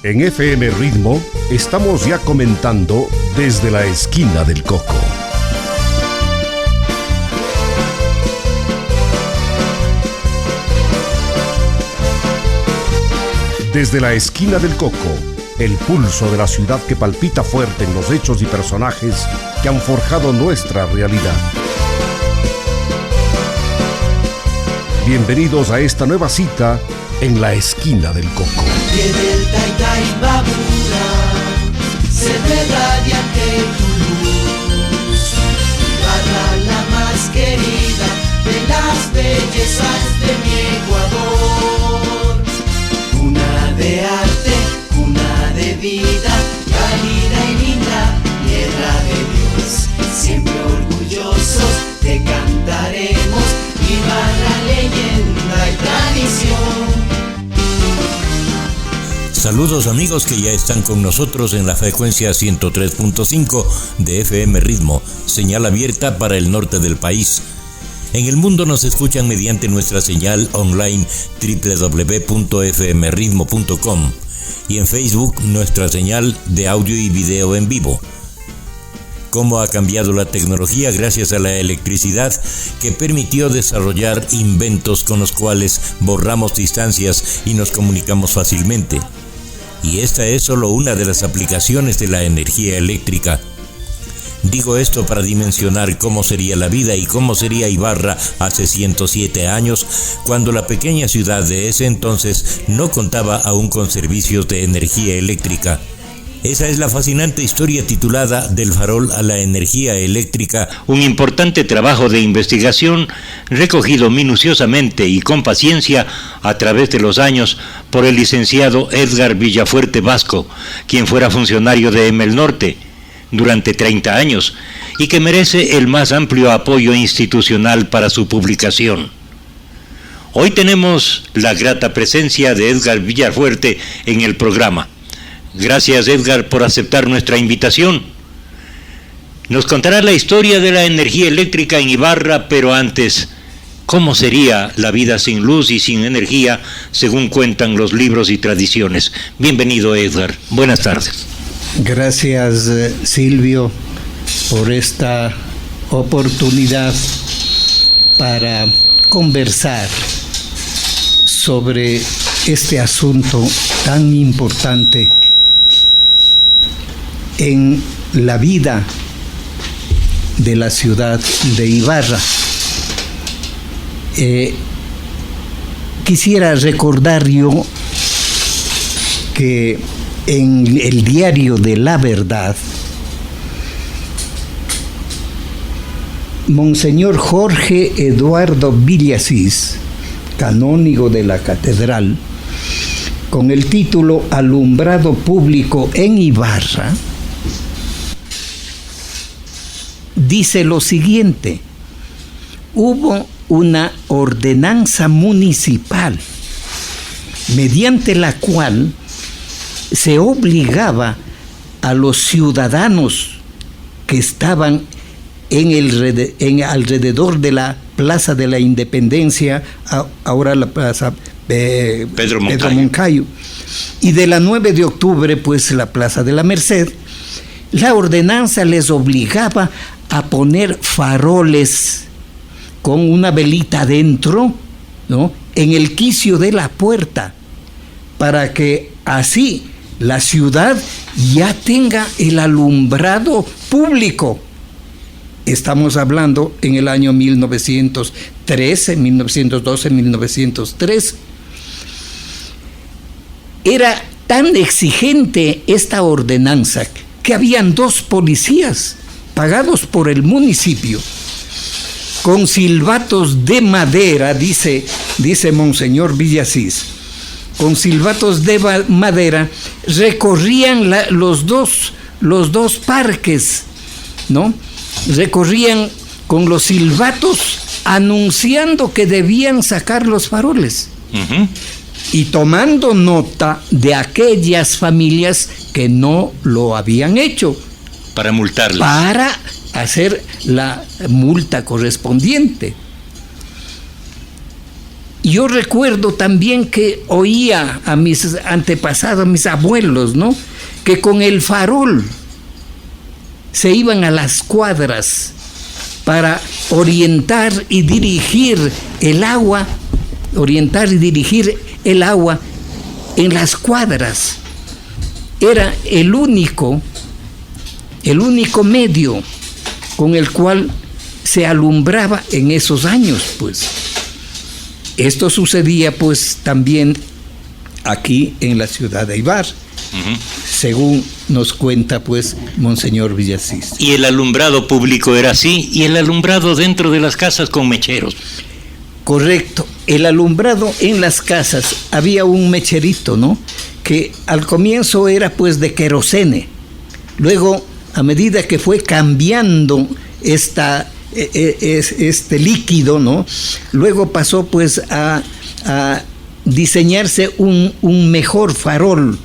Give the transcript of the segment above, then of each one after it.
En FM Ritmo estamos ya comentando desde la esquina del Coco. Desde la esquina del Coco, el pulso de la ciudad que palpita fuerte en los hechos y personajes que han forjado nuestra realidad. Bienvenidos a esta nueva cita en la esquina del Coco. Viene el Taytaybabura, se ve radiante tu luz. Ibarra, la más querida de las bellezas de mi Ecuador. Cuna de arte, cuna de vida, cálida y linda, tierra de Dios. Siempre orgullosos te cantaremos, Ibarra, leyenda y tradición. Saludos amigos que ya están con nosotros en la frecuencia 103.5 de FM Ritmo, señal abierta para el norte del país. En el mundo nos escuchan mediante nuestra señal online www.fmritmo.com y en Facebook nuestra señal de audio y video en vivo. Cómo ha cambiado la tecnología gracias a la electricidad que permitió desarrollar inventos con los cuales borramos distancias y nos comunicamos fácilmente. Y esta es solo una de las aplicaciones de la energía eléctrica. Digo esto para dimensionar cómo sería la vida y cómo sería Ibarra hace 107 años, cuando la pequeña ciudad de ese entonces no contaba aún con servicios de energía eléctrica. Esa es la fascinante historia titulada Del farol a la energía eléctrica, un importante trabajo de investigación recogido minuciosamente y con paciencia a través de los años por el licenciado Edgar Villafuerte Vasco, quien fuera funcionario de EMEL Norte durante 30 años y que merece el más amplio apoyo institucional para su publicación. Hoy tenemos la grata presencia de Edgar Villafuerte en el programa. Gracias, Edgar, por aceptar nuestra invitación. Nos contará la historia de la energía eléctrica en Ibarra, pero antes, ¿cómo sería la vida sin luz y sin energía, según cuentan los libros y tradiciones? Bienvenido, Edgar. Buenas tardes. Gracias, Silvio, por esta oportunidad para conversar sobre este asunto tan importante en la vida de la ciudad de Ibarra. Quisiera recordar yo que en el diario de La Verdad, Monseñor Jorge Eduardo Villasís, canónigo de la catedral, con el título Alumbrado Público en Ibarra, dice lo siguiente: hubo una ordenanza municipal mediante la cual se obligaba a los ciudadanos que estaban en alrededor de la Plaza de la Independencia, ahora la Plaza Pedro Moncayo, y de la 9 de octubre, pues la Plaza de la Merced, la ordenanza les obligaba a poner faroles con una velita adentro, ¿no?, en el quicio de la puerta, para que así la ciudad ya tenga el alumbrado público. Estamos hablando en el año 1913, 1912, 1913. Era tan exigente esta ordenanza que habían 2 policías pagados por el municipio con silbatos de madera, dice Monseñor Villasís, con silbatos de madera recorrían los dos parques, ¿no? Recorrían con los silbatos anunciando que debían sacar los faroles. Uh-huh. Y tomando nota de aquellas familias que no lo habían hecho. Para multarlas. Para hacer la multa correspondiente. yo recuerdo también que oía a mis antepasados, a mis abuelos, ¿no?, que con el farol se iban a las cuadras para orientar y dirigir el agua, en las cuadras. Era el único medio con el cual se alumbraba en esos años, pues. Esto sucedía, pues, también aquí en la ciudad de Ibar, según nos cuenta, pues, Monseñor Villasís. Y el alumbrado público era así, y el alumbrado dentro de las casas con mecheros. Correcto. El alumbrado en las casas, había un mecherito, ¿no?, que al comienzo era, pues, de querosene. Luego, a medida que fue cambiando este líquido, ¿no?, luego pasó, pues, a diseñarse un mejor farol,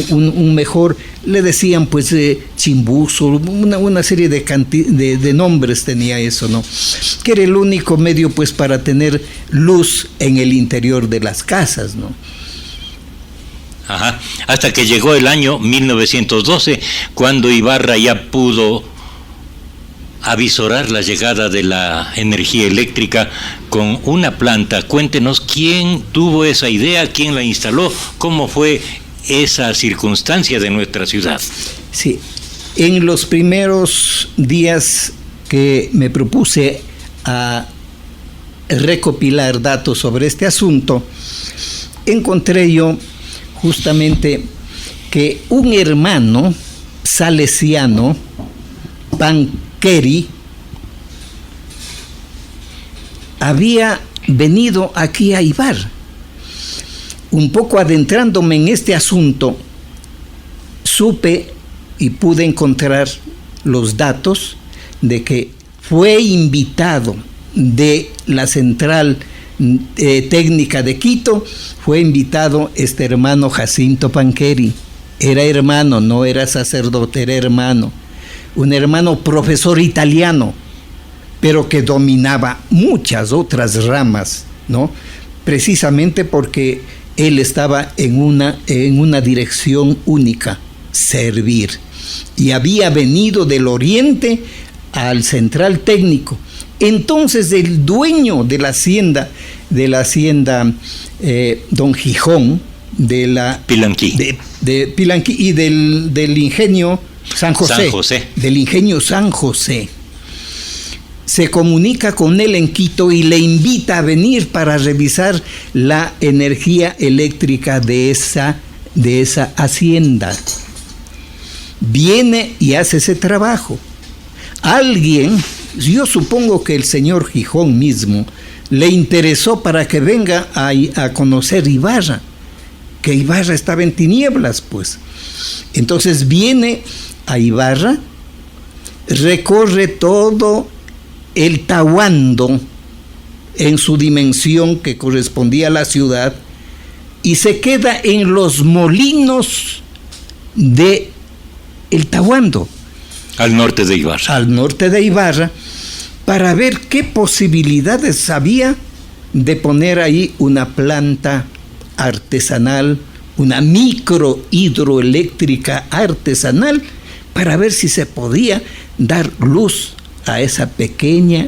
un mejor, le decían, pues, chimbuzo, una serie de nombres tenía eso, ¿no?, que era el único medio, pues, para tener luz en el interior de las casas, ¿no? Ajá. Hasta que llegó el año 1912, cuando Ibarra ya pudo avisorar la llegada de la energía eléctrica con una planta. Cuéntenos quién tuvo esa idea, quién la instaló, cómo fue esa circunstancia de nuestra ciudad. Sí, en los primeros días que me propuse a recopilar datos sobre este asunto, encontré yo justamente que un hermano salesiano, Panqueri, había venido aquí a Ibar. Un poco adentrándome en este asunto, supe y pude encontrar los datos de que fue invitado de la central técnica de Quito, fue invitado este hermano Jacinto Panqueri. Era hermano, no era sacerdote, era hermano. Un hermano profesor italiano, pero que dominaba muchas otras ramas, ¿no? Precisamente porque él estaba en una dirección única, servir. Y había venido del oriente al central técnico. Entonces el dueño de la hacienda don Gijón, de la Pilanquí, de Pilanquí y del ingenio San José, del ingenio San José, se comunica con él en Quito y le invita a venir para revisar la energía eléctrica de esa hacienda. Viene y hace ese trabajo. Alguien, yo supongo que el señor Gijón mismo, le interesó para que venga a conocer Ibarra, que Ibarra estaba en tinieblas, pues. Entonces viene a Ibarra, recorre todo el Tahuando en su dimensión que correspondía a la ciudad y se queda en los molinos de el Tahuando. Al norte de Ibarra. Al norte de Ibarra, para ver qué posibilidades había de poner ahí una planta artesanal, una micro hidroeléctrica artesanal, para ver si se podía dar luz a esa pequeña,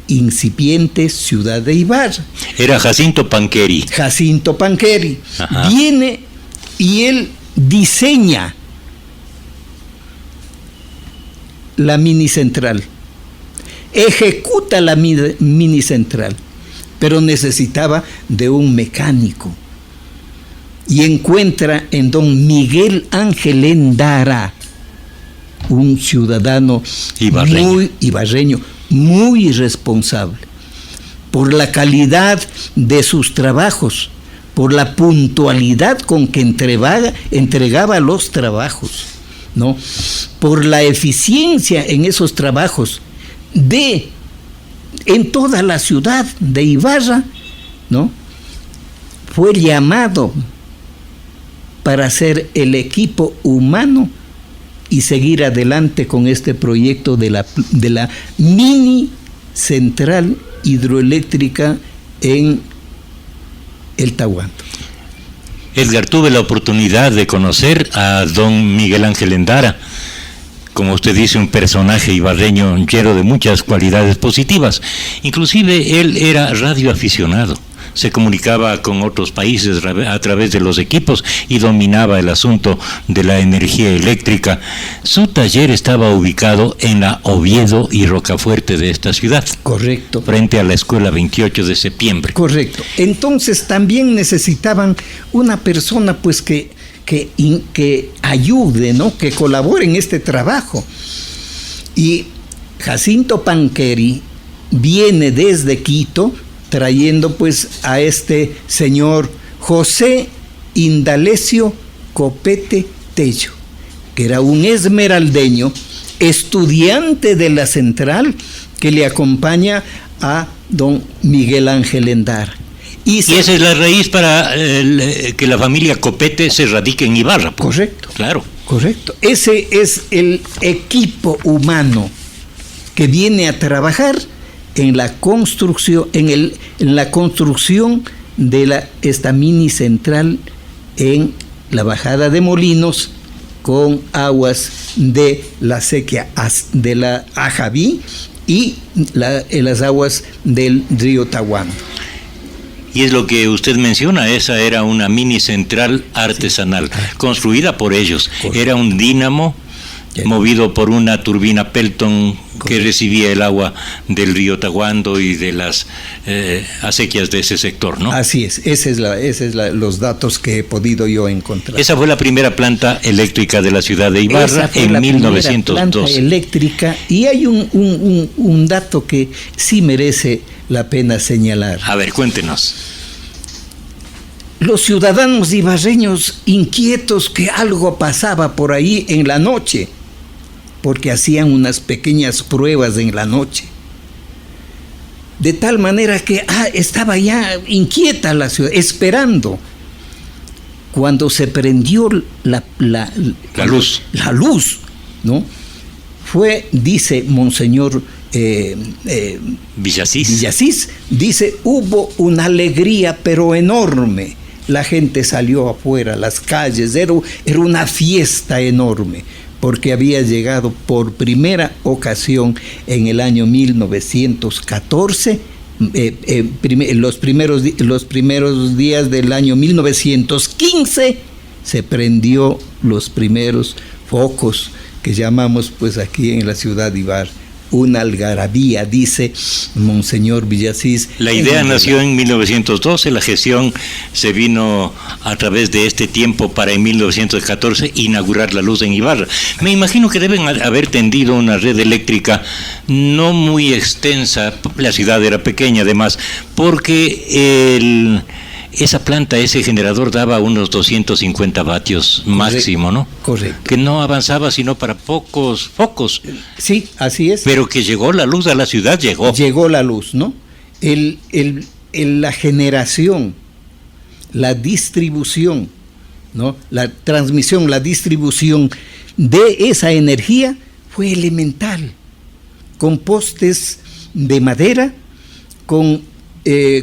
incipiente ciudad de Ibarra. Era Jacinto Panqueri. Jacinto Panqueri. Ajá. Viene y él diseña la mini central, ejecuta la mini central, pero necesitaba de un mecánico y encuentra en don Miguel Ángel Endara, un ciudadano muy ibarreño, muy responsable por la calidad de sus trabajos, por la puntualidad con que entregaba los trabajos, ¿no? Por la eficiencia en esos trabajos en toda la ciudad de Ibarra, ¿no? Fue llamado para ser el equipo humano y seguir adelante con este proyecto de la mini central hidroeléctrica en el Tahuanto. Edgar, tuve la oportunidad de conocer a don Miguel Ángel Endara, como usted dice, un personaje ibarreño lleno de muchas cualidades positivas. Inclusive él era radioaficionado, se comunicaba con otros países a través de los equipos y dominaba el asunto de la energía eléctrica. Su taller estaba ubicado en la Oviedo y Rocafuerte de esta ciudad. Correcto. Frente a la escuela 28 de septiembre. Correcto. Entonces también necesitaban una persona pues que ayude, ¿no? Que colabore en este trabajo. Y Jacinto Panqueri viene desde Quito trayendo pues a este señor José Indalecio Copete Tello, que era un esmeraldeño, estudiante de la Central, que le acompaña a don Miguel Ángel Endara. Y esa es la raíz para que la familia Copete se radique en Ibarra. Correcto. Claro. Correcto. Ese es el equipo humano que viene a trabajar en la construcción, en la construcción de esta mini central en la bajada de Molinos, con aguas de la sequía de la Ajaví y las aguas del río Tahuanto. Y es lo que usted menciona, esa era una mini central artesanal, construida por ellos. Correcto. Era un dínamo movido por una turbina Pelton. Correcto. Que recibía el agua del río Tahuanto y de las acequias de ese sector, ¿no? Así es, los datos que he podido yo encontrar. Esa fue la primera planta eléctrica de la ciudad de Ibarra en 1902. Planta eléctrica, y hay un dato que sí merece la pena señalar. A ver, cuéntenos. Los ciudadanos ibarreños inquietos que algo pasaba por ahí en la noche, porque hacían unas pequeñas pruebas en la noche, de tal manera que estaba ya inquieta la ciudad, esperando. Cuando se prendió la luz, ¿no? Dice Monseñor Villasís, dice, hubo una alegría pero enorme. La gente salió afuera, las calles, era una fiesta enorme, porque había llegado por primera ocasión en el año 1914, los primeros días del año 1915, se prendió los primeros focos que llamamos pues aquí en la ciudad de Ibarra una algarabía, dice Monseñor Villasís. La idea nació en 1912, la gestión se vino a través de este tiempo para en 1914 inaugurar la luz en Ibarra. Me imagino que deben haber tendido una red eléctrica no muy extensa, la ciudad era pequeña además, porque esa planta, ese generador daba unos 250 vatios máximo, ¿no? Correcto. Que no avanzaba sino para pocos focos. Sí, así es. Pero que llegó la luz a la ciudad, llegó. Llegó la luz, ¿no? La generación, la distribución, ¿no? La transmisión, la distribución de esa energía fue elemental, con postes de madera, con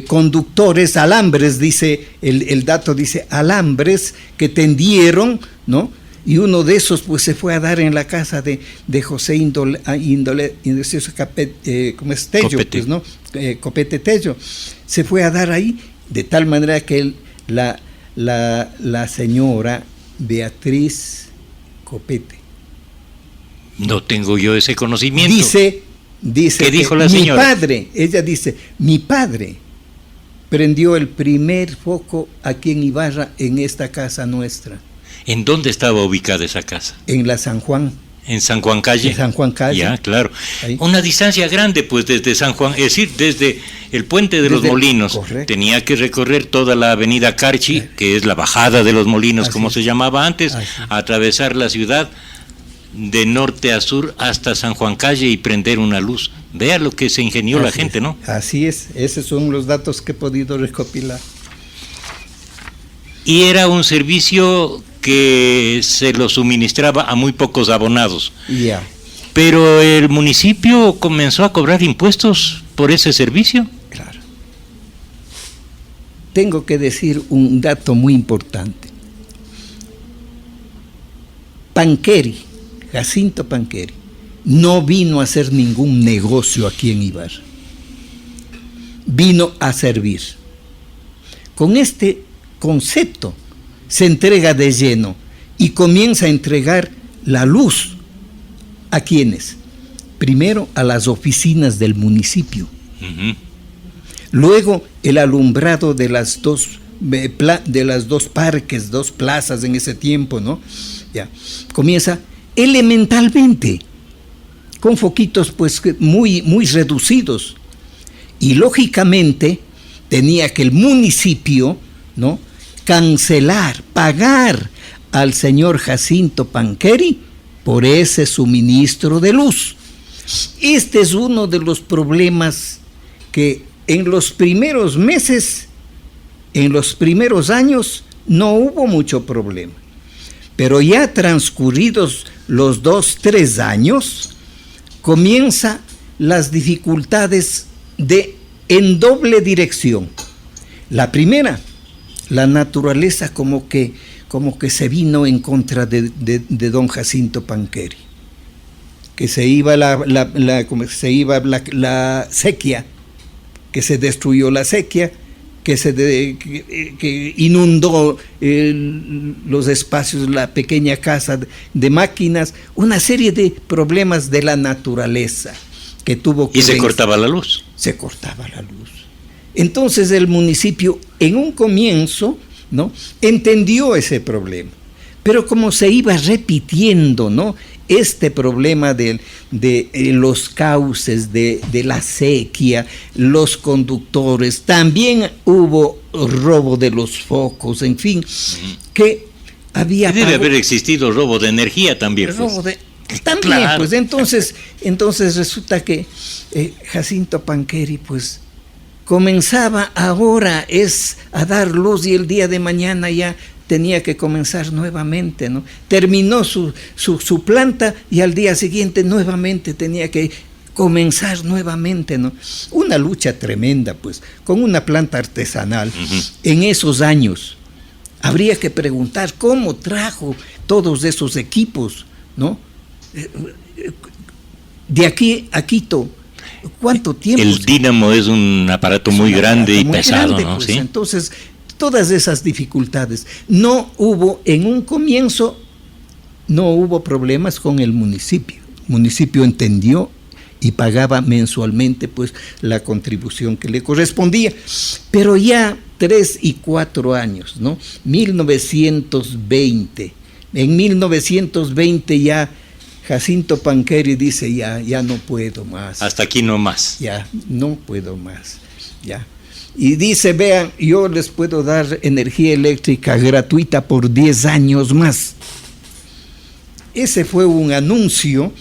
conductores, alambres, dice el dato, dice alambres que tendieron, ¿no? Y uno de esos pues se fue a dar en la casa de José Tello, pues, ¿no? Copete Tello, se fue a dar ahí, de tal manera que la señora Beatriz Copete, no tengo yo ese conocimiento. Dice ¿qué dijo la señora? Ella dice, mi padre prendió el primer foco aquí en Ibarra, en esta casa nuestra. ¿En dónde estaba ubicada esa casa? En la San Juan. ¿En San Juan Calle? En San Juan Calle. Ya, claro. Ahí. Una distancia grande, pues, desde San Juan, es decir, desde el puente de los Molinos. Correcto. Tenía que recorrer toda la avenida Carchi, que es la bajada de los Molinos, como se llamaba antes, atravesar la ciudad de norte a sur hasta San Juan Calle y prender una luz. Vea lo que se ingenió la gente, ¿no? Así es, esos son los datos que he podido recopilar. Y era un servicio que se lo suministraba a muy pocos abonados. Ya. Pero el municipio comenzó a cobrar impuestos por ese servicio. Claro. tengo que decir un dato muy importante. Panqueri, Jacinto Panqueri, no vino a hacer ningún negocio aquí en Ibar. Vino a servir. Con este concepto se entrega de lleno y comienza a entregar la luz. ¿A quiénes? Primero a las oficinas del municipio. Luego el alumbrado de las dos parques, dos plazas en ese tiempo, ¿no? Ya. Comienza elementalmente, con foquitos pues muy, muy reducidos. Y lógicamente tenía que el municipio, ¿no?, cancelar, pagar al señor Jacinto Panqueri por ese suministro de luz. Este es uno de los problemas que en los primeros meses, en los primeros años, no hubo mucho problema. Pero ya transcurridos los 2-3 años, comienzan las dificultades en doble dirección. La primera, la naturaleza como que se vino en contra de don Jacinto Panqueri, que se iba la sequía, que se destruyó la sequía, que inundó los espacios, la pequeña casa de máquinas, una serie de problemas de la naturaleza que tuvo que... ¿Y se cortaba la luz? Se cortaba la luz. Entonces el municipio en un comienzo, ¿no?, entendió ese problema, pero como se iba repitiendo, ¿no?, este problema de los cauces, de la sequía, los conductores, también hubo robo de los focos, en fin, que había... Debe haber existido robo de energía también. Pues. También, claro. Pues entonces resulta que Jacinto Panqueri, pues, comenzaba ahora a dar luz y el día de mañana ya tenía que comenzar nuevamente, ¿no? Terminó su planta y al día siguiente nuevamente tenía que comenzar nuevamente, ¿no? Una lucha tremenda, pues, con una planta artesanal. En esos años habría que preguntar cómo trajo todos esos equipos, ¿no? De aquí a Quito, ¿cuánto tiempo? El dínamo es un aparato muy grande y pesado, ¿no? Pues, ¿sí? Entonces, todas esas dificultades. No hubo, en un comienzo, no hubo problemas con el municipio. El municipio entendió y pagaba mensualmente, pues, la contribución que le correspondía. Pero ya 3 y 4 años, ¿no? 1920. En 1920 ya Jacinto Panqueri dice, ya no puedo más. Hasta aquí no más. Ya, no puedo más, ya. Y dice, vean, yo les puedo dar energía eléctrica gratuita por 10 años más. Ese fue un anuncio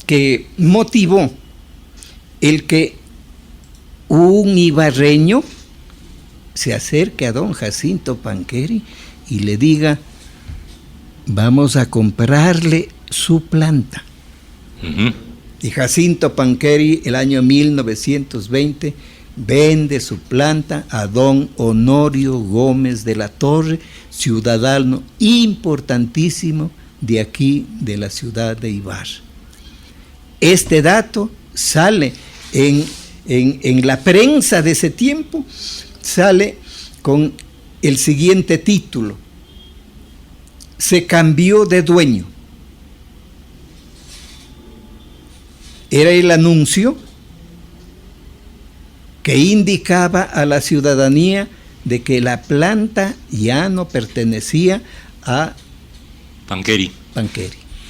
que motivó el que un ibarreño se acerque a don Jacinto Panqueri y le diga, vamos a comprarle su planta. Y Jacinto Panqueri, el año 1920, vende su planta a don Honorio Gómez de la Torre, ciudadano importantísimo de aquí, de la ciudad de Ibar. Este dato sale en la prensa de ese tiempo, sale con el siguiente título: se cambió de dueño. Era el anuncio que indicaba a la ciudadanía de que la planta ya no pertenecía a Panqueri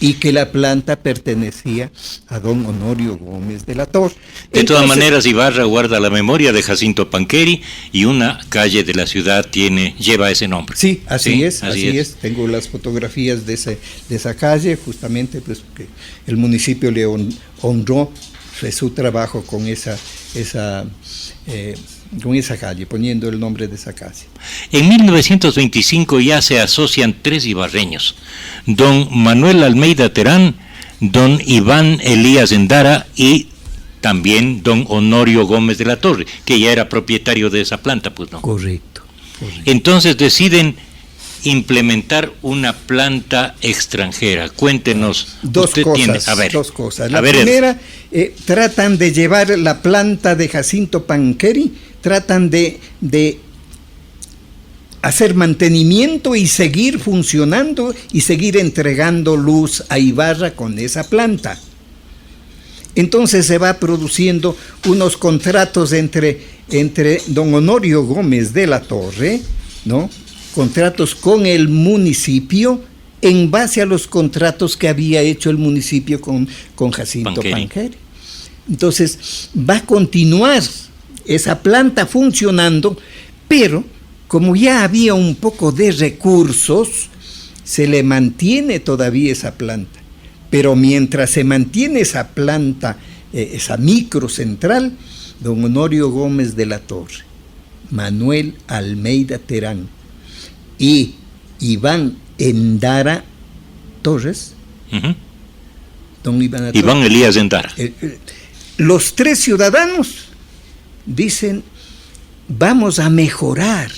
y que la planta pertenecía a don Honorio Gómez de la Torre. De todas maneras, Ibarra guarda la memoria de Jacinto Panqueri y una calle de la ciudad lleva ese nombre. Sí, así es. Tengo las fotografías de esa calle, justamente pues que el municipio le honró su trabajo con esa calle, poniendo el nombre de esa calle. En 1925 ya se asocian 3 ibarreños: don Manuel Almeida Terán, don Iván Elías Endara y también don Honorio Gómez de la Torre, que ya era propietario de esa planta, pues no. Correcto. Entonces deciden implementar una planta extranjera. Cuéntenos. Dos cosas. La primera, tratan de llevar la planta de Jacinto Panqueri, tratan de hacer mantenimiento y seguir funcionando y seguir entregando luz a Ibarra con esa planta. Entonces se va produciendo unos contratos entre don Honorio Gómez de la Torre, ¿no? Contratos con el municipio en base a los contratos que había hecho el municipio con Jacinto Panqueri. Entonces va a continuar esa planta funcionando, pero como ya había un poco de recursos, se le mantiene todavía esa planta. Pero mientras se mantiene esa planta, esa microcentral, don Honorio Gómez de la Torre, Manuel Almeida Terán y Iván Endara Torres, don Iván Elías Endara, los tres ciudadanos dicen: vamos a mejorar.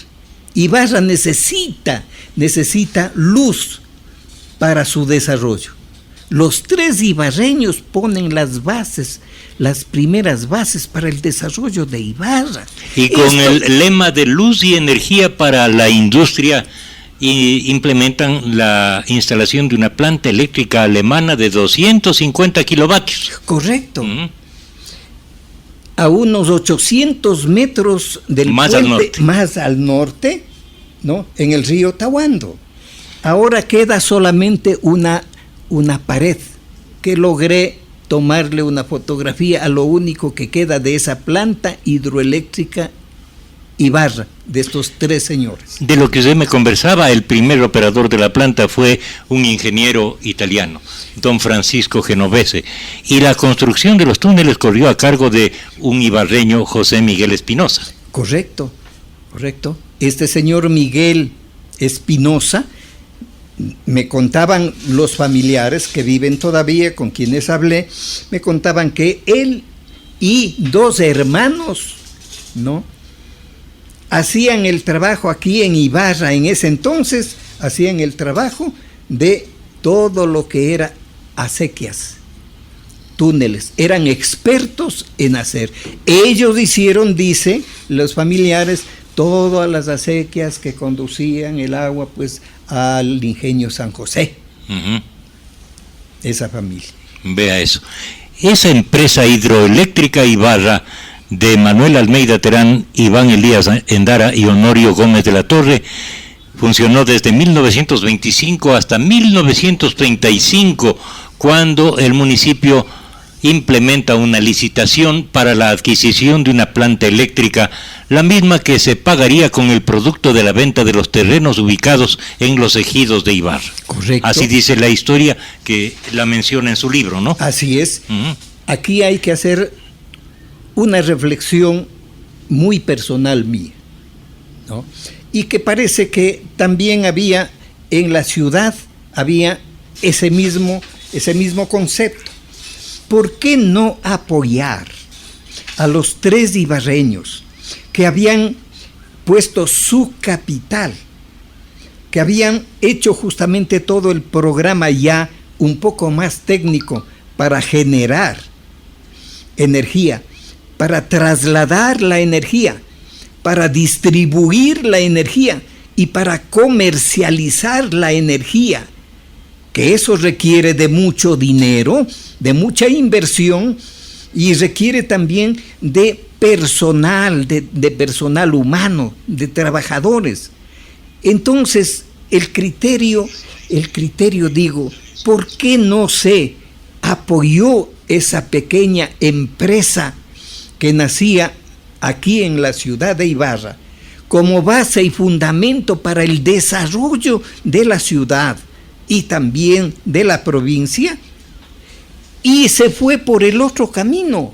Ibarra necesita luz para su desarrollo. Los tres ibarreños ponen las bases, las primeras bases para el desarrollo de Ibarra. Y con el lema de luz y energía para la industria, implementan la instalación de una planta eléctrica alemana de 250 kilovatios. Correcto. A unos 800 metros del puente, más al norte, ¿no? En el río Tahuando. Ahora queda solamente una pared que logré tomarle una fotografía a lo único que queda de esa planta hidroeléctrica Ibarra, de estos tres señores. De lo que usted me conversaba, el primer operador de la planta fue un ingeniero italiano, don Francisco Genovese, y la construcción de los túneles corrió a cargo de un ibarreño, José Miguel Espinosa. Correcto. Este señor Miguel Espinosa, me contaban los familiares que viven todavía, con quienes hablé, me contaban que él y dos hermanos, ¿no?, hacían el trabajo aquí en Ibarra. En ese entonces hacían el trabajo de todo lo que era acequias, túneles, eran expertos en hacer. Ellos hicieron, dice los familiares, todas las acequias que conducían el agua pues al ingenio San José. Esa familia. Vea eso. Esa empresa hidroeléctrica Ibarra de Manuel Almeida Terán, Iván Elías Endara y Honorio Gómez de la Torre funcionó desde 1925 hasta 1935, cuando el municipio implementa una licitación para la adquisición de una planta eléctrica, la misma que se pagaría con el producto de la venta de los terrenos ubicados en los ejidos de Ibarra. Correcto. Así dice la historia que la menciona en su libro, ¿no? Así es. Aquí hay que hacer una reflexión muy personal mía, ¿no? Y que parece que también había en la ciudad, había ese mismo concepto. ¿Por qué no apoyar a los tres ibarreños que habían puesto su capital, que habían hecho justamente todo el programa ya un poco más técnico para generar energía, para trasladar la energía, para distribuir la energía y para comercializar la energía? Que eso requiere de mucho dinero, de mucha inversión, y requiere también de personal, de personal humano, de trabajadores. Entonces, el criterio digo, ¿por qué no se apoyó esa pequeña empresa que nacía aquí en la ciudad de Ibarra como base y fundamento para el desarrollo de la ciudad y también de la provincia? Y se fue por el otro camino.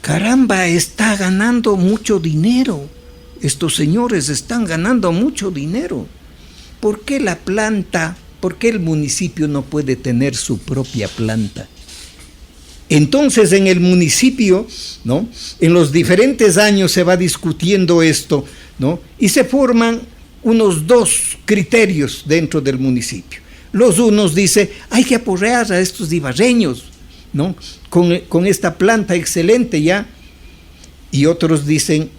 Caramba, está ganando mucho dinero. Estos señores están ganando mucho dinero. ¿Por qué la planta? ¿Por qué el municipio no puede tener su propia planta? Entonces en el municipio, ¿no?, en los diferentes años se va discutiendo esto, ¿no?, y se forman unos dos criterios dentro del municipio. Los unos dicen, hay que apoyar a estos ibarreños, ¿no?, con esta planta excelente ya, y otros dicen,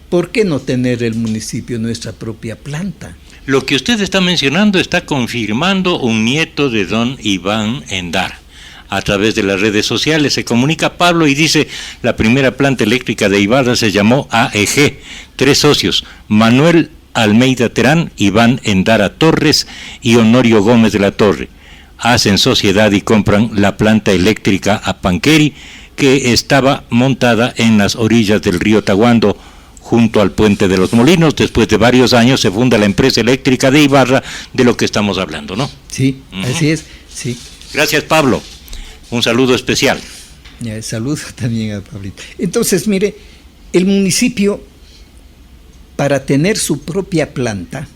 ¿por qué no tener el municipio nuestra propia planta? Lo que usted está mencionando está confirmando un nieto de don Iván Endara. A través de las redes sociales se comunica Pablo y dice, la primera planta eléctrica de Ibarra se llamó AEG, 3 socios, Manuel Almeida Terán, Iván Endara Torres y Honorio Gómez de la Torre. Hacen sociedad y compran la planta eléctrica Apanqueri, que estaba montada en las orillas del río Tahuando, junto al Puente de los Molinos. Después de varios años se funda la empresa eléctrica de Ibarra, de lo que estamos hablando, ¿no? Sí, así es, sí. Gracias, Pablo. Un saludo especial. Saludo también a Pablito. Entonces, mire, el municipio, para tener su propia planta,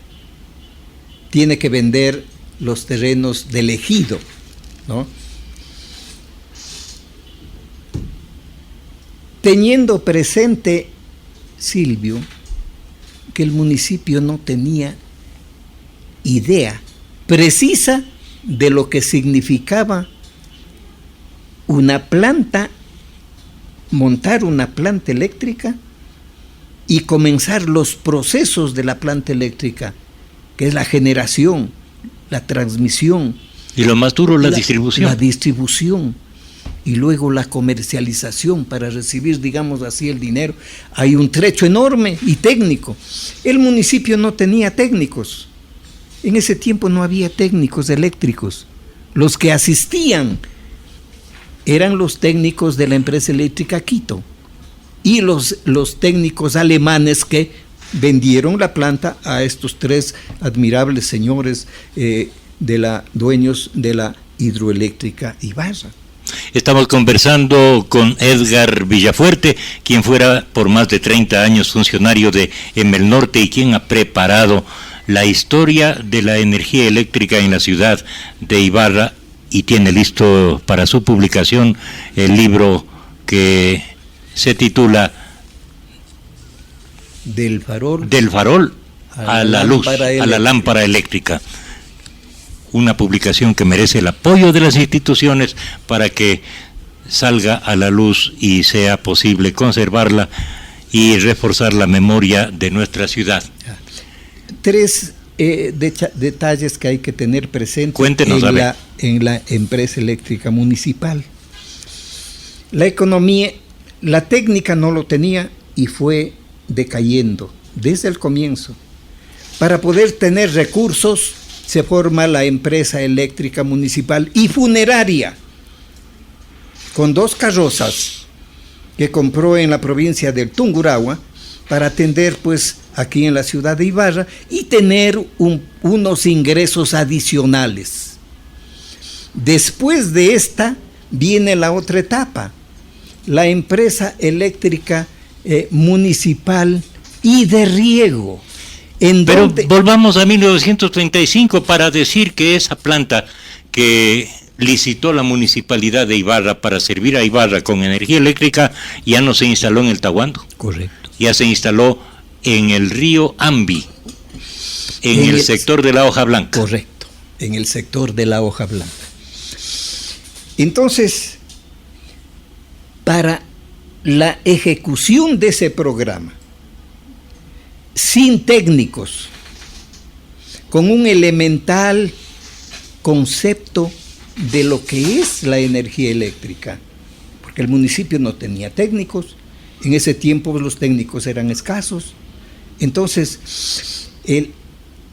tiene que vender los terrenos del ejido, ¿no? Teniendo presente, Silvio, que el municipio no tenía idea precisa de lo que significaba una planta, montar una planta eléctrica y comenzar los procesos de la planta eléctrica, que es la generación, la transmisión. Y lo más duro, la distribución. La distribución. Y luego la comercialización para recibir, digamos así, el dinero. Hay un trecho enorme y técnico. El municipio no tenía técnicos. En ese tiempo no había técnicos eléctricos. Los que asistían eran los técnicos de la empresa eléctrica Quito y los técnicos alemanes que vendieron la planta a estos 3 admirables señores dueños de la hidroeléctrica Ibarra. Estamos conversando con Edgar Villafuerte, quien fuera por más de 30 años funcionario de Emel Norte y quien ha preparado la historia de la energía eléctrica en la ciudad de Ibarra, y tiene listo para su publicación el libro que se titula Del farol a la luz, a la lámpara eléctrica. Una publicación que merece el apoyo de las instituciones para que salga a la luz y sea posible conservarla y reforzar la memoria de nuestra ciudad. 3 detalles que hay que tener presentes. Cuéntenos, en la empresa eléctrica municipal. La economía, la técnica no lo tenía y fue decayendo desde el comienzo. Para poder tener recursos se forma la empresa eléctrica municipal y funeraria, con 2 carrozas que compró en la provincia del Tungurahua para atender pues aquí en la ciudad de Ibarra y tener unos ingresos adicionales. Después de esta viene la otra etapa, la empresa eléctrica municipal y de riego. Pero volvamos a 1935 para decir que esa planta que licitó la municipalidad de Ibarra para servir a Ibarra con energía eléctrica ya no se instaló en el Tahuando. Correcto. Ya se instaló en el río Ambi, en el sector de la Hoja Blanca. Correcto, en el sector de la Hoja Blanca. Entonces, para la ejecución de ese programa, sin técnicos, con un elemental concepto de lo que es la energía eléctrica, porque el municipio no tenía técnicos, en ese tiempo los técnicos eran escasos. Entonces,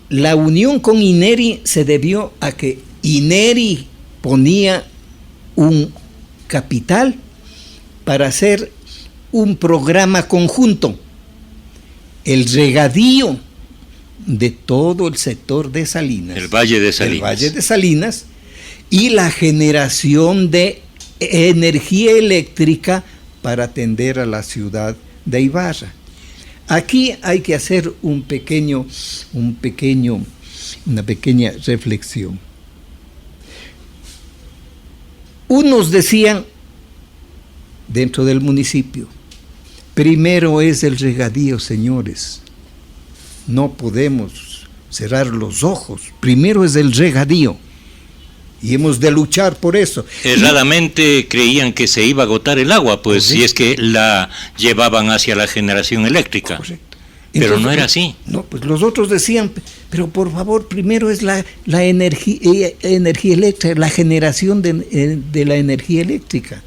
la unión con INERI se debió a que INERI ponía un capital para hacer un programa conjunto, el regadío de todo el sector de Salinas, el Valle de Salinas, el Valle de Salinas, y la generación de energía eléctrica para atender a la ciudad de Ibarra. Aquí hay que hacer una pequeña reflexión. Unos decían, dentro del municipio, primero es el regadío, señores. No podemos cerrar los ojos. Primero es el regadío. Y hemos de luchar por eso. Erradamente creían que se iba a agotar el agua, pues, si es que la llevaban hacia la generación eléctrica. Correcto. Pero Entonces, no era así. No, pues los otros decían, pero por favor, primero es la energía eléctrica, la generación de la energía eléctrica.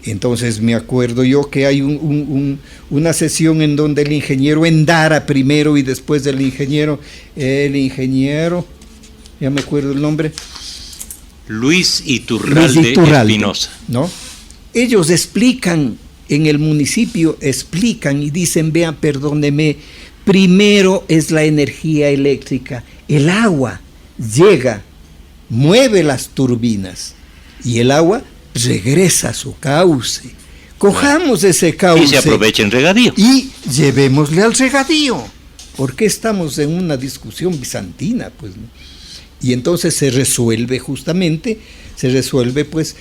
Entonces me acuerdo yo que hay una sesión en donde el ingeniero Endara primero y después del ingeniero, ya me acuerdo el nombre. Luis Iturralde Espinosa. ¿No? Ellos explican, en el municipio explican y dicen, vean, perdóneme, primero es la energía eléctrica, el agua llega, mueve las turbinas y el agua regresa a su cauce. Cojamos ese cauce y se aprovecha en regadío. Y llevémosle al regadío. Porque estamos en una discusión bizantina, pues, ¿no? Y entonces se resuelve pues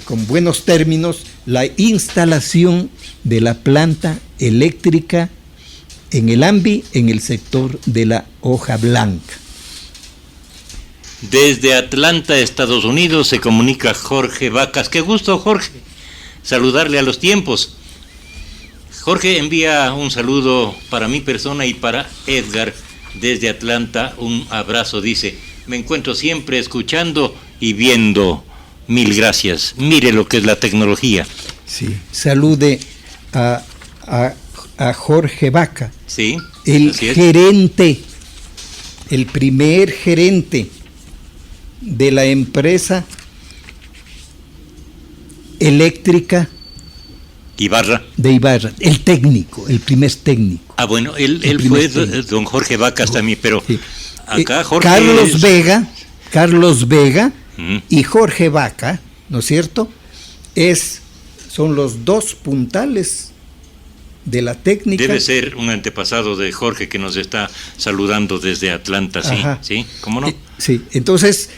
con buenos términos la instalación de la planta eléctrica en el AMBI, en el sector de la hoja blanca. Desde Atlanta, Estados Unidos, se comunica Jorge Vacas. Qué gusto, Jorge, saludarle a los tiempos. Jorge envía un saludo para mi persona y para Edgar desde Atlanta. Un abrazo, dice. Me encuentro siempre escuchando y viendo. Mil gracias. Mire lo que es la tecnología. Sí, salude a Jorge Vaca. Sí, el gerente, el primer gerente de la empresa eléctrica Ibarra. De Ibarra, el técnico, el primer técnico. Ah, bueno, él fue don Jorge Vacas también, pero sí. Acá Jorge Carlos Vega y Jorge Vaca, ¿no es cierto? Son los dos puntales de la técnica. Debe ser un antepasado de Jorge que nos está saludando desde Atlanta, sí. Ajá. ¿Sí? ¿Cómo no? Sí, entonces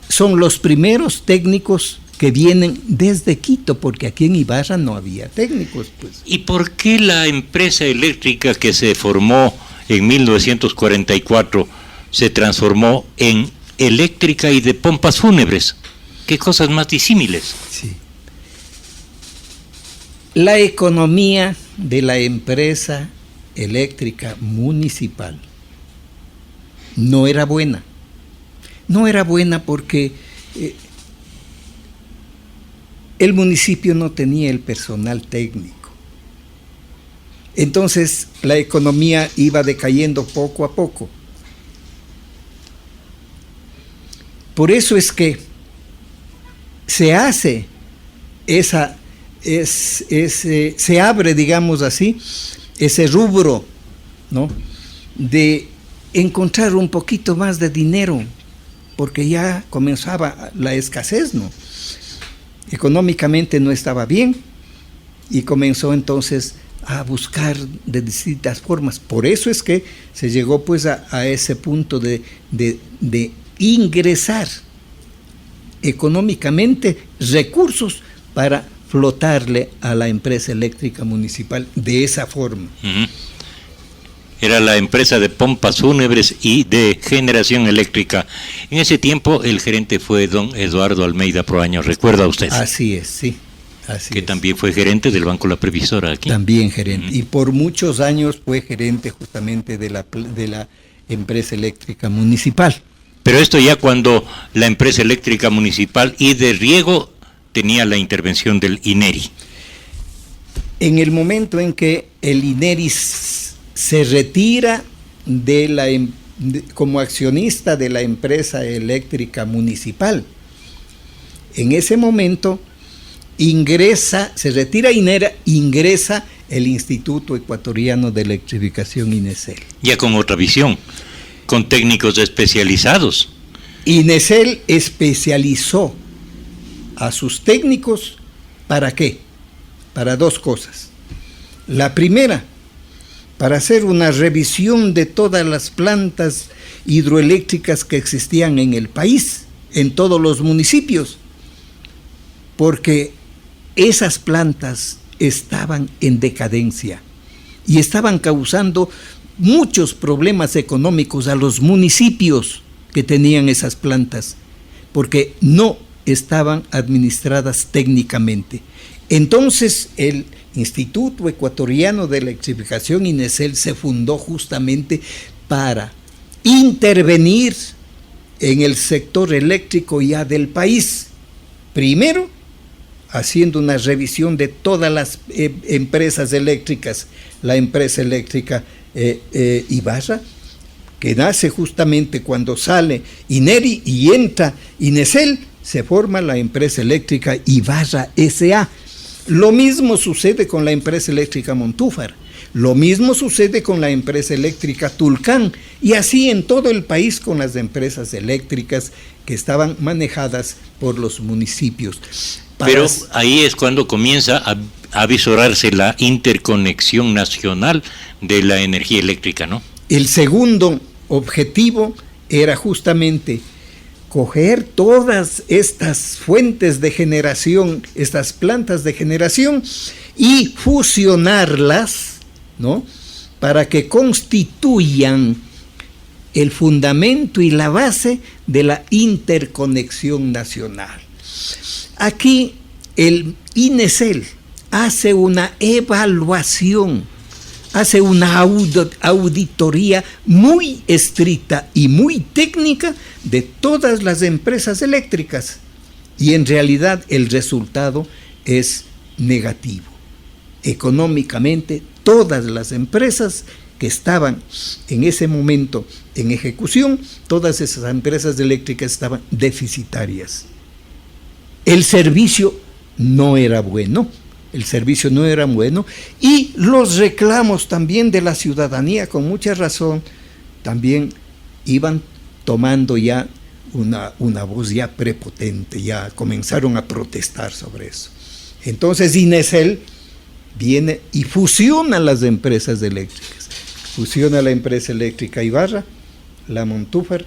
son los primeros técnicos que vienen desde Quito, porque aquí en Ibarra no había técnicos, pues. ¿Y por qué la empresa eléctrica que se formó en 1944 se transformó en eléctrica y de pompas fúnebres? ¿Qué cosas más disímiles? Sí. La economía de la empresa eléctrica municipal no era buena. No era buena porque el municipio no tenía el personal técnico. Entonces la economía iba decayendo poco a poco. Por eso es que se hace se abre, digamos así, ese rubro, ¿no?, de encontrar un poquito más de dinero, porque ya comenzaba la escasez, ¿no? Económicamente no estaba bien y comenzó entonces a buscar de distintas formas. Por eso es que se llegó pues a ese punto de ingresar económicamente recursos para flotarle a la empresa eléctrica municipal de esa forma. Uh-huh. Era la empresa de pompas fúnebres y de generación eléctrica. En ese tiempo el gerente fue don Eduardo Almeida Proaño, ¿recuerda usted? Así es, sí. Así que es. También fue gerente del Banco La Previsora aquí. También gerente. Uh-huh. Y por muchos años fue gerente justamente de la empresa eléctrica municipal. Pero esto ya cuando la empresa eléctrica municipal y de riego tenía la intervención del INERI. En el momento en que el INERI se retira como accionista de la empresa eléctrica municipal, en ese momento se retira INERA, ingresa el Instituto Ecuatoriano de Electrificación, INESEL. Ya con otra visión, con técnicos especializados. INESEL especializó a sus técnicos, ¿para qué? Para dos cosas. La primera, para hacer una revisión de todas las plantas hidroeléctricas que existían en el país, en todos los municipios, porque esas plantas estaban en decadencia y estaban causando muchos problemas económicos a los municipios que tenían esas plantas, porque no estaban administradas técnicamente. Entonces el Instituto Ecuatoriano de Electrificación, INESEL, se fundó justamente para intervenir en el sector eléctrico ya del país. Primero, haciendo una revisión de todas las empresas eléctricas, la empresa eléctrica Ibarra, que nace justamente cuando sale INERI y entra INESEL, se forma la empresa eléctrica Ibarra S.A. Lo mismo sucede con la empresa eléctrica Montúfar, lo mismo sucede con la empresa eléctrica Tulcán, y así en todo el país con las empresas eléctricas que estaban manejadas por los municipios. Pero ahí es cuando comienza a visorarse la interconexión nacional de la energía eléctrica, ¿no? El segundo objetivo era justamente coger todas estas fuentes de generación, estas plantas de generación, y fusionarlas, ¿no?, para que constituyan el fundamento y la base de la interconexión nacional. Aquí el INESEL hace una evaluación, hace una auditoría muy estricta y muy técnica de todas las empresas eléctricas, y en realidad el resultado es negativo. Económicamente, todas las empresas que estaban en ese momento en ejecución, todas esas empresas eléctricas estaban deficitarias. El servicio no era bueno. Y los reclamos también de la ciudadanía, con mucha razón, también iban tomando ya una voz ya prepotente, ya comenzaron a protestar sobre eso. Entonces INESEL viene y fusiona las empresas eléctricas, fusiona la empresa eléctrica Ibarra, la Montúfar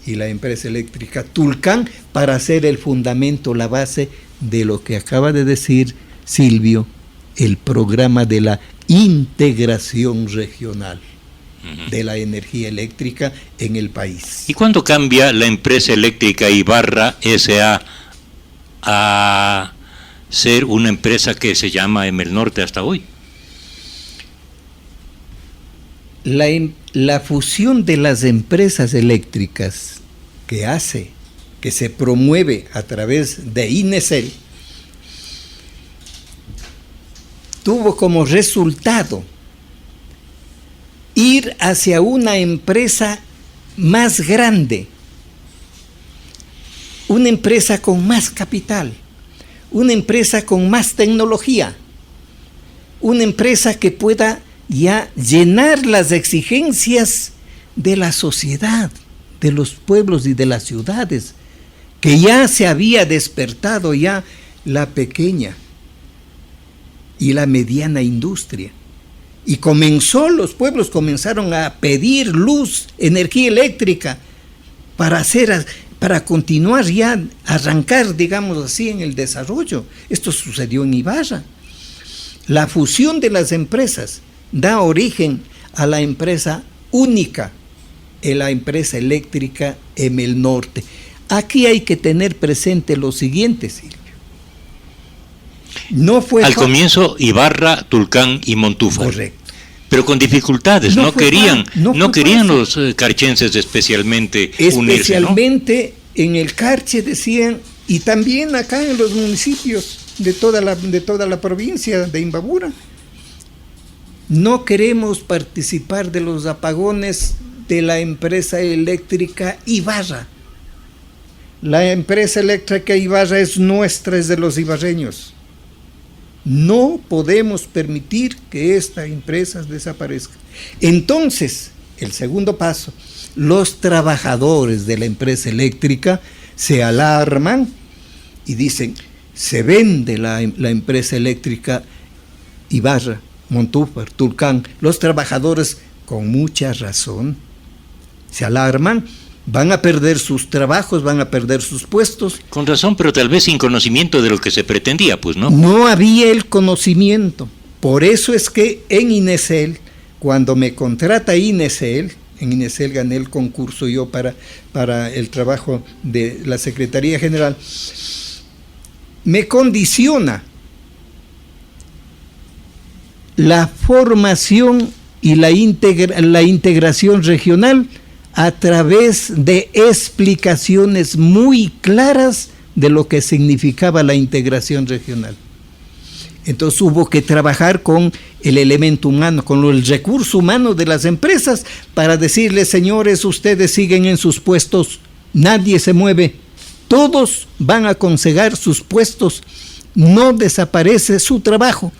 y la empresa eléctrica Tulcán, para hacer el fundamento, la base de lo que acaba de decir Silvio, el programa de la integración regional de la energía eléctrica en el país. ¿Y cuándo cambia la empresa eléctrica Ibarra S.A. a ser una empresa que se llama Emelnorte hasta hoy? La fusión de las empresas eléctricas que se promueve a través de INESEL, tuvo como resultado ir hacia una empresa más grande, una empresa con más capital, una empresa con más tecnología, una empresa que pueda ya llenar las exigencias de la sociedad, de los pueblos y de las ciudades, que ya se había despertado ya la pequeña y la mediana industria. Y los pueblos comenzaron a pedir luz, energía eléctrica, para continuar ya, arrancar, digamos así, en el desarrollo. Esto sucedió en Ibarra. La fusión de las empresas da origen a la empresa única, la empresa eléctrica Emelnorte. Aquí hay que tener presente lo siguiente, Silvio. No fue al comienzo Ibarra, Tulcán y Montúfar. Correcto. Pero con dificultades, no querían los carchenses especialmente unirse, especialmente, ¿no? En el Carche decían, y también acá en los municipios de toda la provincia de Imbabura, no queremos participar de los apagones de la empresa eléctrica Ibarra. La empresa eléctrica Ibarra es nuestra, es de los ibarreños. No podemos permitir que esta empresa desaparezca. Entonces, el segundo paso, los trabajadores de la empresa eléctrica se alarman y dicen, se vende la empresa eléctrica Ibarra, Montúfar, Tulcán. Los trabajadores, con mucha razón, se alarman, van a perder sus trabajos, van a perder sus puestos. Con razón, pero tal vez sin conocimiento de lo que se pretendía, pues, ¿no? No había el conocimiento. Por eso es que en Inesel, cuando me contrata Inesel, en Inesel gané el concurso yo para el trabajo de la Secretaría General, me condiciona la formación y la integración regional a través de explicaciones muy claras de lo que significaba la integración regional. Entonces hubo que trabajar con el elemento humano, con el recurso humano de las empresas para decirles, señores, ustedes siguen en sus puestos, nadie se mueve, todos van a conseguir sus puestos, no desaparece su trabajo.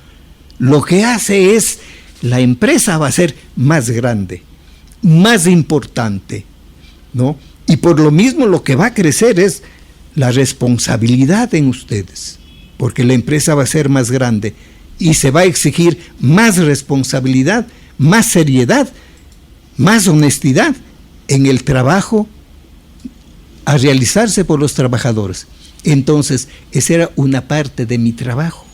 Lo que hace es, la empresa va a ser más grande, más importante, ¿no? Y por lo mismo lo que va a crecer es la responsabilidad en ustedes, porque la empresa va a ser más grande y se va a exigir más responsabilidad, más seriedad, más honestidad en el trabajo a realizarse por los trabajadores. Entonces, esa era una parte de mi trabajo,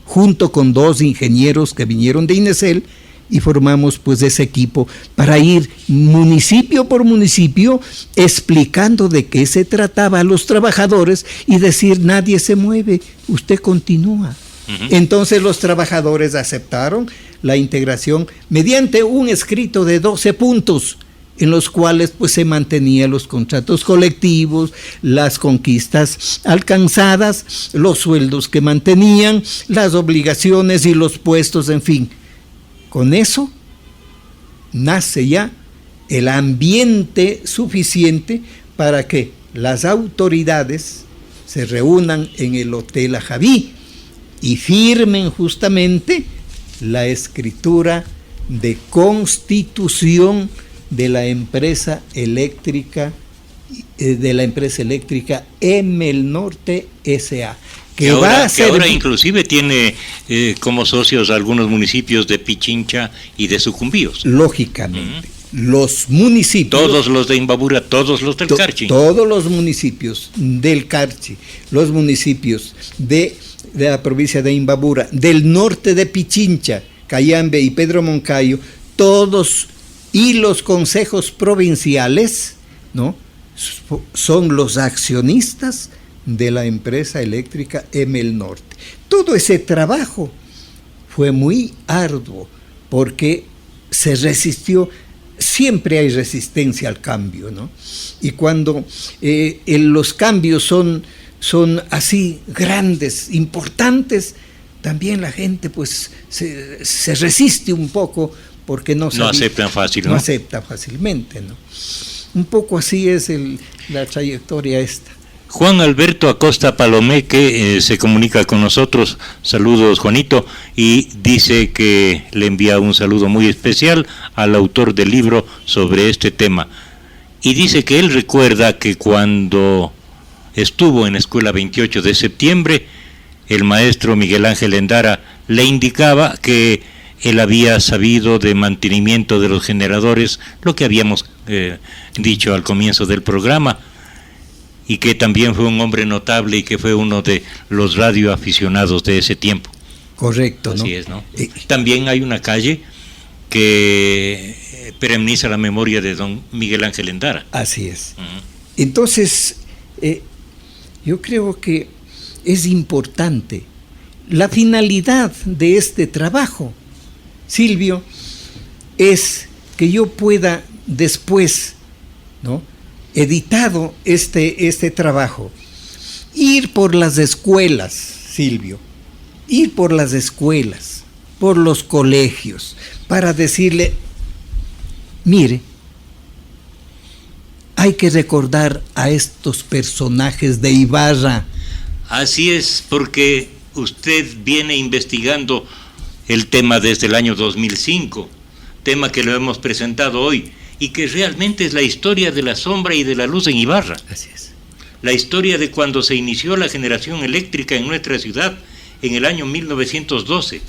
junto con 2 ingenieros que vinieron de Inesel, y formamos pues ese equipo para ir municipio por municipio explicando de qué se trataba a los trabajadores y decir, nadie se mueve, usted continúa. Entonces los trabajadores aceptaron la integración mediante un escrito de 12 puntos en los cuales pues se mantenían los contratos colectivos, las conquistas alcanzadas, los sueldos que mantenían, las obligaciones y los puestos, en fin. Con eso nace ya el ambiente suficiente para que las autoridades se reúnan en el Hotel Ajaví y firmen justamente la escritura de constitución de la empresa eléctrica Emel Norte S.A. Que ahora inclusive tiene como socios algunos municipios de Pichincha y de Sucumbíos. Lógicamente, los municipios... Todos los de Imbabura, todos los del Carchi. Todos los municipios del Carchi, los municipios de la provincia de Imbabura, del norte de Pichincha, Cayambe y Pedro Moncayo, todos, y los consejos provinciales, ¿no?, son los accionistas de la empresa eléctrica Emel Norte. Todo ese trabajo fue muy arduo porque se resistió, siempre hay resistencia al cambio, ¿no? Y cuando los cambios son así grandes, importantes, también la gente pues se resiste un poco porque no aceptan fácil, ¿no? No acepta fácilmente, ¿no? Un poco así es la trayectoria esta. Juan Alberto Acosta Palomé, que se comunica con nosotros, saludos Juanito, y dice que le envía un saludo muy especial al autor del libro sobre este tema, y dice que él recuerda que cuando estuvo en Escuela 28 de septiembre, el maestro Miguel Ángel Endara le indicaba que él había sabido de mantenimiento de los generadores, lo que habíamos dicho al comienzo del programa, y que también fue un hombre notable y que fue uno de los radioaficionados de ese tiempo. Correcto, ¿no? Así es, ¿no? También hay una calle que pereniza la memoria de don Miguel Ángel Endara. Así es. Entonces, yo creo que es importante la finalidad de este trabajo, Silvio, es que yo pueda después, ¿no?, editado este trabajo, ir por las escuelas, Silvio, ir por las escuelas, por los colegios, para decirle, mire, hay que recordar a estos personajes de Ibarra. Así es, porque usted viene investigando el tema desde el año 2005, tema que lo hemos presentado hoy, y que realmente es la historia de la sombra y de la luz en Ibarra. Así es. La historia de cuando se inició la generación eléctrica en nuestra ciudad en el año 1912,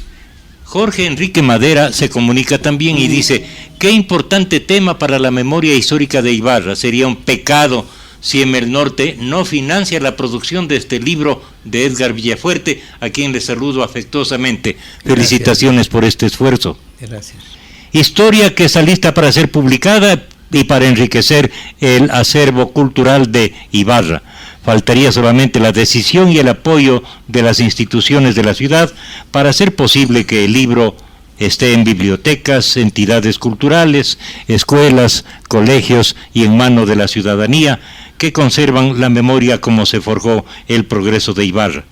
Jorge Enrique Madera se comunica también y dice: qué importante tema para la memoria histórica de Ibarra. Sería un pecado si en el norte no financia la producción de este libro de Edgar Villafuerte, a quien le saludo afectuosamente. Felicitaciones por este esfuerzo. Gracias. Historia que está lista para ser publicada y para enriquecer el acervo cultural de Ibarra. Faltaría solamente la decisión y el apoyo de las instituciones de la ciudad para hacer posible que el libro esté en bibliotecas, entidades culturales, escuelas, colegios y en manos de la ciudadanía que conservan la memoria como se forjó el progreso de Ibarra.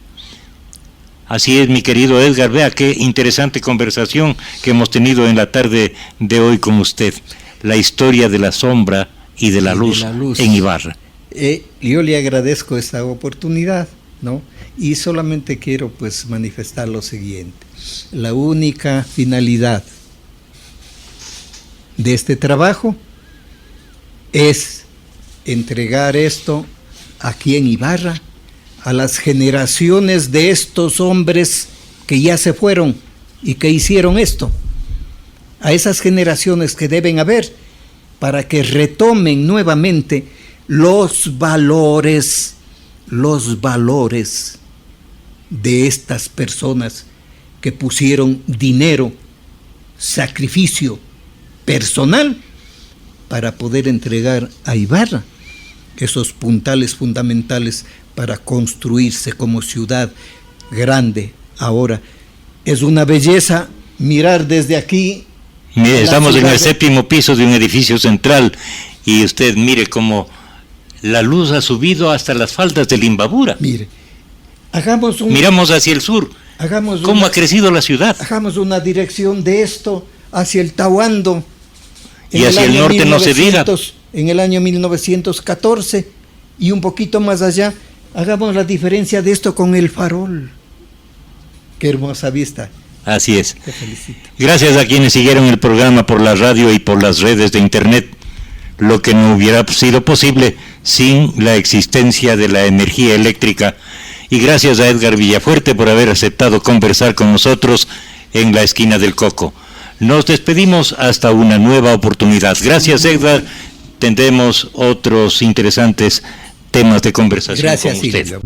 Así es, mi querido Edgar, vea qué interesante conversación que hemos tenido en la tarde de hoy con usted. La historia de la sombra y de la luz en Ibarra. Yo le agradezco esta oportunidad, ¿no? Y solamente quiero pues manifestar lo siguiente. La única finalidad de este trabajo es entregar esto aquí en Ibarra a las generaciones de estos hombres que ya se fueron y que hicieron esto, a esas generaciones que deben haber, para que retomen nuevamente los valores de estas personas que pusieron dinero, sacrificio personal para poder entregar a Ibarra esos puntales fundamentales para construirse como ciudad grande. Ahora es una belleza mirar desde aquí. Mire, estamos en el 7º piso de un edificio central y usted mire cómo la luz ha subido hasta las faldas del Imbabura. Mire, miramos hacia el sur. ¿Cómo ha crecido la ciudad? Hagamos una dirección de esto hacia el Tahuando. Y hacia el norte no se diga. En el año 1914 y un poquito más allá, hagamos la diferencia de esto con el Farol. Qué hermosa vista. Así es. Te felicito. Gracias a quienes siguieron el programa por la radio y por las redes de internet, lo que no hubiera sido posible sin la existencia de la energía eléctrica. Y gracias a Edgar Villafuerte por haber aceptado conversar con nosotros en la esquina del Coco. Nos despedimos hasta una nueva oportunidad. Gracias, Edgar. Tendremos otros interesantes temas de conversación con usted.